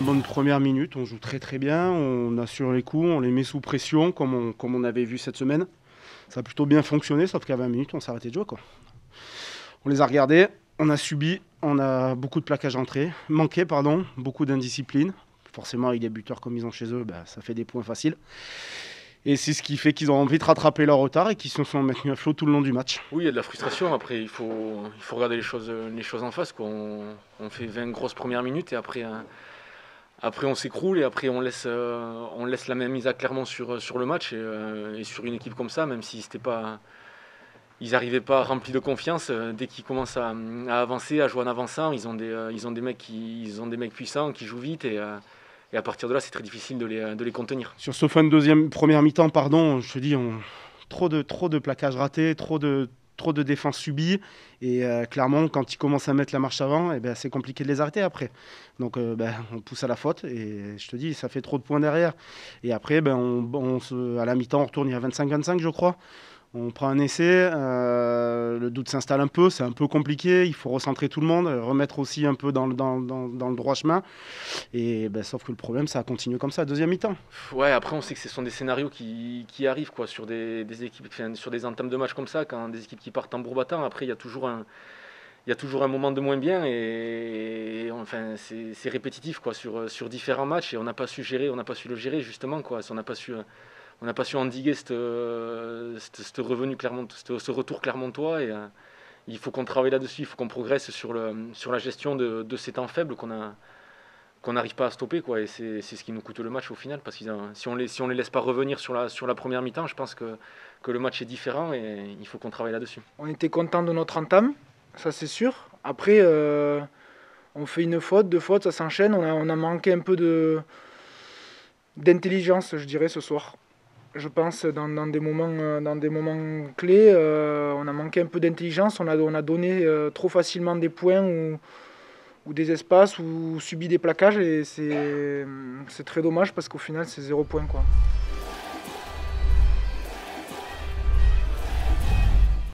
Bonne première minute, on joue très très bien, on assure les coups, on les met sous pression comme on avait vu cette semaine. Ça a plutôt bien fonctionné, sauf qu'à 20 minutes, on s'est arrêté de jouer, quoi. On les a regardés, on a subi, on a beaucoup de plaquages manqué, beaucoup d'indiscipline. Forcément, avec des buteurs comme ils ont chez eux, ça fait des points faciles. Et c'est ce qui fait qu'ils ont envie de rattraper leur retard et qu'ils se sont maintenus à flot tout le long du match. Oui, il y a de la frustration. Après, il faut regarder les choses en face, quoi. On fait 20 grosses premières minutes et après on s'écroule et après on laisse la même mise à Clermont sur le match. Et sur une équipe comme ça, même si c'était pas, ils n'arrivaient pas remplis de confiance, dès qu'ils commencent à avancer, à jouer en avançant, ils ont des mecs ils ont des mecs puissants qui jouent vite et à partir de là, c'est très difficile de les contenir. Sur ce fin de première mi-temps, je te dis, trop de plaquages ratés, trop de défense subie. Et clairement, quand ils commencent à mettre la marche avant, c'est compliqué de les arrêter après. Donc on pousse à la faute et je te dis, ça fait trop de points derrière. Et après, à la mi-temps, on retourne, il y a 25-25 je crois. On prend un essai, le doute s'installe un peu, c'est un peu compliqué, il faut recentrer tout le monde, remettre aussi un peu dans le droit chemin. Et sauf que le problème, ça a continué comme ça, deuxième mi-temps. Ouais, après on sait que ce sont des scénarios qui arrivent quoi, sur des équipes, enfin, sur des entames de match comme ça, quand des équipes qui partent en bourbatant, après il y a toujours un moment de moins bien enfin c'est répétitif quoi, sur différents matchs et on n'a pas su gérer, on n'a pas su le gérer justement quoi, on n'a pas su endiguer cette revenu ce retour clermontois et il faut qu'on travaille là-dessus, il faut qu'on progresse sur la gestion de ces temps faibles qu'on n'arrive pas à stopper quoi, et c'est ce qui nous coûte le match au final parce que si on les laisse pas revenir sur la première mi-temps, je pense que le match est différent et il faut qu'on travaille là-dessus. On était content de notre entame, ça c'est sûr. Après, on fait une faute, deux fautes, ça s'enchaîne. On a manqué un peu d'intelligence, je dirais, ce soir. Je pense dans des moments clés, on a manqué un peu d'intelligence. On a donné trop facilement des points ou des espaces ou subi des plaquages et c'est très dommage parce qu'au final c'est 0 point quoi.